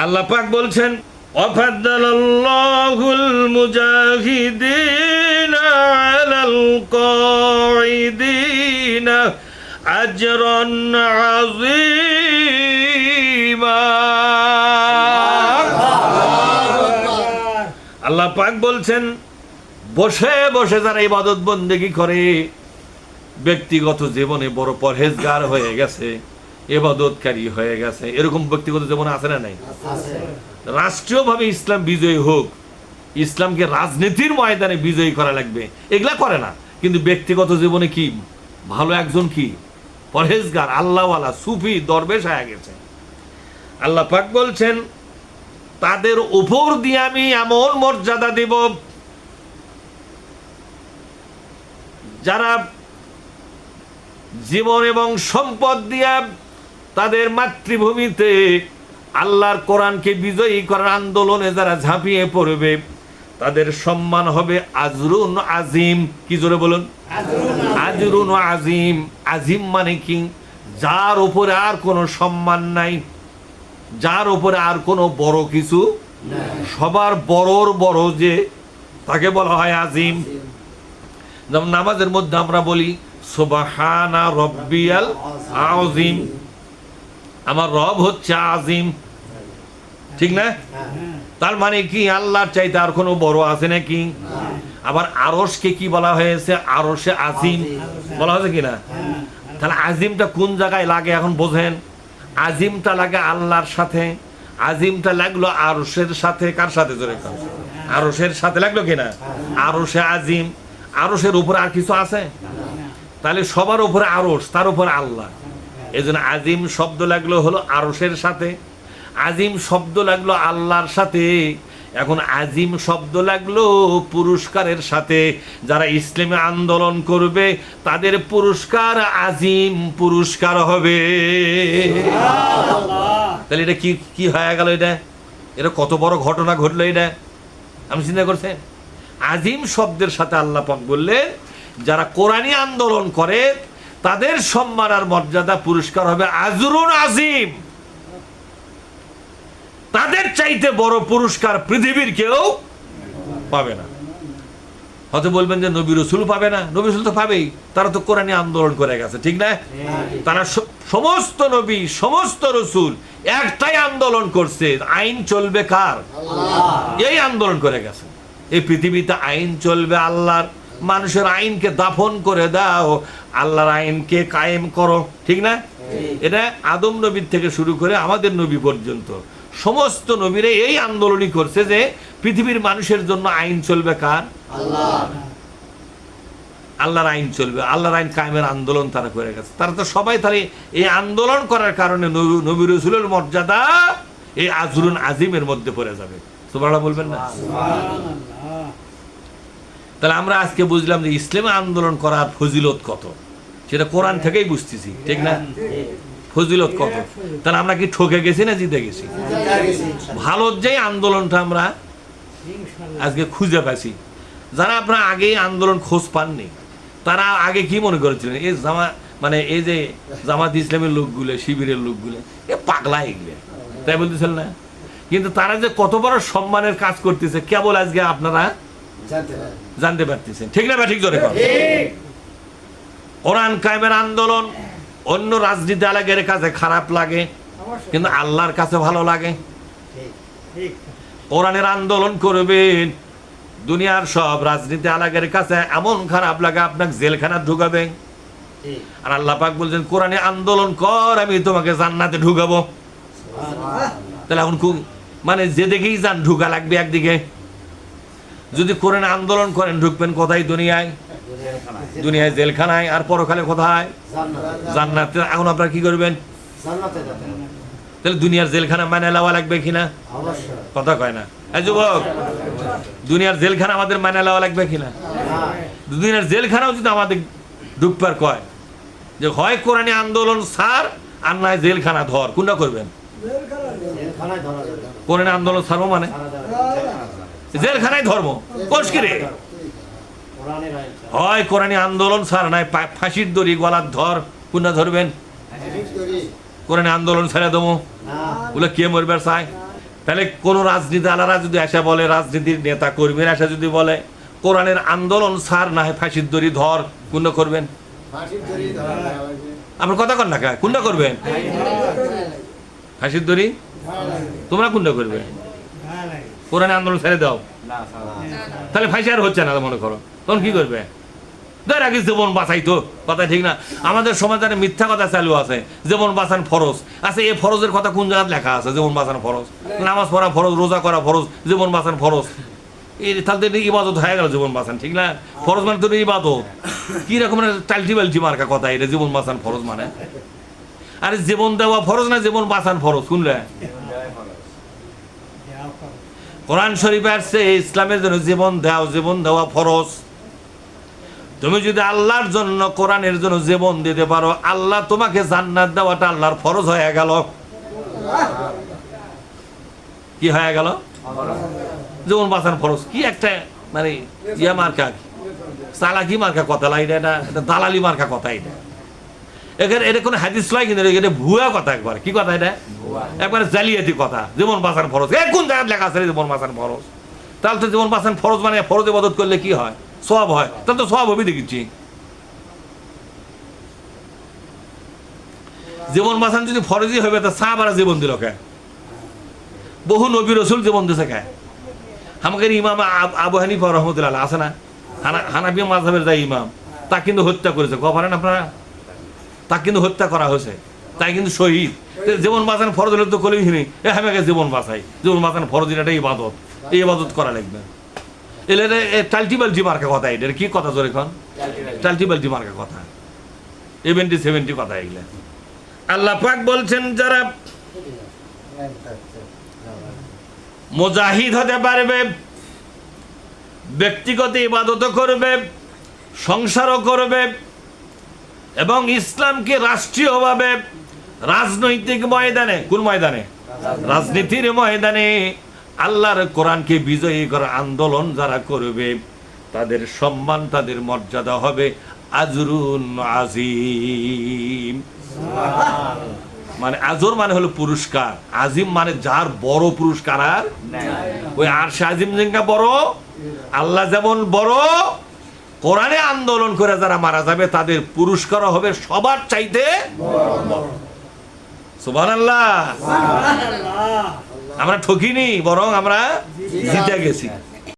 আল্লাহ পাক বলছেন ওয়াফাদ্দালাল্লাহুল মুজাহিদিনা আলাল কাঈদিনা আজরান আযীমা। আল্লাহ পাক বলছেন বসে বসে যারা ইবাদত বন্দেগী করে, ব্যক্তিগত জীবনে বড় পরহেজগার হয়ে গেছে, ইবাদতকারী হয়ে গেছে, এরকম ব্যক্তিগত জীবনে আছে না নাই? রাষ্ট্রীয়ভাবে ইসলাম বিজয়ী হোক, ইসলামকে রাজনীতির ময়দানে বিজয়ী করা লাগবে, এগুলা করে না, কিন্তু ব্যক্তিগত জীবনে কি ভালো একজন কি পরহেজগার আল্লাহওয়ালা সুফি দরবেশ হয়ে গেছে। আল্লাহ পাক বলছেন তাদের উপর দিয়ে আমি এমন মর্যাদা দেব যারা জীবন এবং সম্পদ দিয়া তাদের মাতৃভূমিতে আল্লাহর কোরআনকে বিজয়ী করার আন্দোলনে যারা ঝাঁপিয়ে পড়বে, তাদের সম্মান হবে আজরুন আজিম। কি জোরে বলুন? আজরুন আজিম। আজিম মানে কি? যার উপরে আর কোনো সম্মান নাই, যার উপরে আর কোনো বড় কিছু, সবার বড়র বড় যে, তাকে বলা হয় আজিম। যেমন নামাজের মধ্যে আমরা বলি সুবহানা রব্বিয়াল আযীম, আমার রব হচ্ছে আজিম, ঠিক না? তার মানে কি আল্লাহর চাইতে আর কোনো বড় আছে নাকি? আবার আরশকে কি বলা হয়েছে? আরশে আজিম বলা হয়েছে কিনা? তাহলে আজিমটা কোন জায়গায় লাগে এখন বোঝেন। আজিমটা লাগে আল্লাহর সাথে, আজিমটা লাগলো আরশের সাথে। কার সাথে? জোরে কার? আরশের সাথে লাগলো কিনা? আরশে আজিম। আরশের উপরে আর কিছু আছে? তাহলে সবার উপরে আরশ, তার উপরে আল্লাহ। এই জন্য আজিম শব্দ লাগলো হলো আরশের সাথে, আজিম শব্দ লাগলো আল্লাহর সাথে। এখন আজিম শব্দ লাগলো পুরস্কারের সাথে। যারা ইসলামী আন্দোলন করবে তাদের পুরস্কার আজিম পুরস্কার হবে। তাহলে এটা কি কি হয়ে গেল? এটা কত বড় ঘটনা ঘটলো এটা, আমি চিন্তা করছেন? আজিম শব্দের সাথে আল্লাহ পাক বললেন যারা কোরআনী আন্দোলন করে তাদের সম্মান আর মর্যাদা পুরস্কার হবে আজরুন আজিম। তাদের চাইতে বড় পুরস্কার পৃথিবীর কেউ পাবে না। হয়তো বলবেন যে নবী রাসূল পাবে না, নবী রাসূল তো পাবেই, তারা তো কোরআনী আন্দোলন করে গেছে, ঠিক না? তারা সমস্ত নবী সমস্ত রাসূল একটাই আন্দোলন করছে, আইন চলবে কার? এই আন্দোলন করে গেছে। এই পৃথিবীতে আইন চলবে আল্লাহর, মানুষের আইনকে দাফন করে দাও, আল্লাহর আইনকে কায়েম করো, ঠিক না? এটা আদম নবীর থেকে শুরু করে আমাদের নবী পর্যন্ত সমস্ত নবীরা এই আন্দোলনই করছে যে পৃথিবীর মানুষের জন্য আইন চলবে কার? আল্লাহর আইন চলবে, আল্লাহর আইন কায়েমের আন্দোলন তারা করে গেছে। তারা তো সবাই তাহলে এই আন্দোলন করার কারণে নবী রাসূলের মর্যাদা এই আজরুন আজিমের মধ্যে পড়ে যাবে। সুবহানাল্লাহ বলবেন না? তাহলে আমরা আজকে বুঝলাম যে ইসলামী আন্দোলন করার ফজিলত কত, সেটা কোরআন থেকেই বুঝতেছি, ঠিক না? ফজিলত কত। তাহলে আমরা কি ঠকে গেছি না জিতে গেছি? ভালো যে আন্দোলনটা আমরা আজকে খুঁজে পাইছি। যারা আপনারা আগেই আন্দোলন খোঁজ পাননি তারা আগে কি মনে করেছিলেন? এই এই যে জামাত ইসলামের লোকগুলো, শিবিরের লোকগুলো এ পাগলা এগুলো, তাই বলতেছিল না? কিন্তু তারা যে কত বড় সম্মানের কাজ করতেছে কেবল আজকে আপনারা জানতে পারতেছেন, ঠিক না? ঠিক জোরে কথা। কোরআন কায়েমের আন্দোলন অন্য রাজনীতি আলাগের কাছে খারাপ লাগে, কিন্তু আল্লাহর কাছে ভালো লাগে। কোরআনের আন্দোলন করবেন, দুনিয়ার সব রাজনীতি আলাগের কাছে এমন খারাপ লাগে আপনাকে জেলখানা ঢুকাবে। আর আল্লাহ পাক বলছেন কোরআনে আন্দোলন কর, আমি তোমাকে জান্নাতে ঢুকাবো। তাহলে এখন যে দেখেই যান ঢুকা লাগবে একদিকে। যদি কোরআনে আন্দোলন করেন ঢুকবেন কোথায়? দুনিয়ায়, দুনিয়ায় জেলখানায়, আর পরকালে কোথায়? জান্নাতে। এখন আপনারা কি করবেন? তাহলে দুনিয়ার জেলখানা মানে নেওয়া লাগবে কিনা? কথা কয় না এই যুবক, দুনিয়ার জেলখানা আমাদের মানে নেওয়া লাগবে কিনা? দুনিয়ার জেলখানাও যদি আমাদের ঢুকবার কয় যে হয় কোরআনী আন্দোলন ছাড় আর নয় জেলখানা ধর, কোনটা করবেন? কোরআনী আন্দোলন ছাড়বো মানে জেলখানায় ধর্ম কোশকিরে, হয় কোরআনী আন্দোলন ছাড় নাই ফাঁসির দড়ি গলার ধর, কোনটা ধরবেন? কোরআনী আন্দোলন ছেড়ে দেবো বলে কে মরবার চায়? তাহলে কোন রাজনীতি আলারা যদি এসে বলে, রাজনীতির নেতা কর্মীরা এসে যদি বলে কোরআনের আন্দোলন সার না হয় ফাঁসির দড়ি ধর, কোনটা করবেন? আপনার কথা কন না, কোনটা করবেন? ফাঁসির দড়ি? তোমরা কোনটা করবে? কোরআনের আন্দোলন ছেড়ে দাও, তাহলে ফাঁসি আর হচ্ছে না মনে করো, তখন কি করবে? আগে জীবন বাঁচাইতো, কথা ঠিক না? আমাদের সমাজে মিথ্যা কথা চালু আছে, জীবন বাঁচান ফরজ আছে। এই ফরজের কথা কোন জায়গায় লেখা আছে? জীবন বাঁচানো ফরজ, নামাজ পড়া ফরজ, রোজা করা ফরজ, জীবন বাঁচান ফরজ। এই তাহলে ইবাদত হয়ে গেল জীবন বাঁচান, ঠিক না? ফরজ মানে তো ইবাদত। কি রকমের টালটি বালটি মার্কা কথা এটা, জীবন বাঁচান ফরজ মানে? আরে জীবন দেওয়া ফরজ না জীবন বাঁচান ফরজ? শুনলে কোরআন শরীফে আসছে ইসলামের জন্য জীবন দাও, জীবন দেওয়া ফরজ। তুমি যদি আল্লাহর জন্য, কোরআনের জন্য জীবন দিতে পারো, আল্লাহ তোমাকে জান্নাত দেওয়াটা আল্লাহর ফরজ হয়ে গেল। কি হয়ে গেল? জীবন বাঁচান ফরজ। কি একটা মানে ইয়া মার্কা, চালাকি মার্কা কথা, এটা দালালি মার্কা কথা। এখানে এটা কোনো হাদিস নয়, কিন্তু এটা ভুয়া কথা একবার। কি কথা এটা? একবারে জালিয়াতি কথা। জীবন বাঁচান ফরজ, কোন জায়গায় লেখা আছে জীবন বাঁচান ফরজ? তাহলে তো জীবন বাঁচান ফরজ মানে ফরজ ইবাদত করলে কি হয়? সওয়াব হয়। তাহলে তো সওয়াব হবে দেখেছি। জীবন বাঁচান যদি ফরজই হবে, তা সাহাবারা জীবন দিল কে? বহু নবী রসুল জীবন দিছে কে? আমাদের ইমাম আবু হানিফা রহমতুল্লাহ আছে না, হানাফি মাযহাবের যাই ইমাম, তা কিন্তু হত্যা করেছে। করেন আপনারা? তা কিন্তু হত্যা করা হয়েছে, তাই কিন্তু শহীদ। জীবন বাঁচান ফরজ হলে তো কলিহিনি আমাকে জীবন বাঁচাই। জীবন বাঁচান ফরজ, এটা ইবাদত, এই ইবাদত করা লাগবে। এলে টাল্টি বাল্টি মার্কা কথা। এটা কি কথা জোরে এখন? টাল্টি বাল্টি মার্কা কথা, 70 কথা এগুলা। আল্লাহ পাক বলছেন যারা মুজাহিদ হতে পারবে, ব্যক্তিগত ইবাদত করবে, সংসারও করবে, এবং ইসলামকে রাষ্ট্রীয়ভাবে রাজনৈতিক ময়দানে, কোন ময়দানে? রাজনীতির ময়দানে আল্লাহর কোরআনকে বিজয়ী করার আন্দোলন যারা করবে, তাদের সম্মান, তাদের মর্যাদা হবে আজরুন আজিম। মানে আজর মানে হলো পুরস্কার, আজিম মানে যার বড় পুরস্কার। আর ওই আরশে আজিম যেটা বড়, আল্লাহ যেমন বড়, কোরআনে আন্দোলন করে যারা মারা যাবে তাদের পুরস্কার হবে সবার চাইতে বড়। সুবহানাল্লাহ। আমরা ঠকিনি, বরং আমরা জিতে গেছি।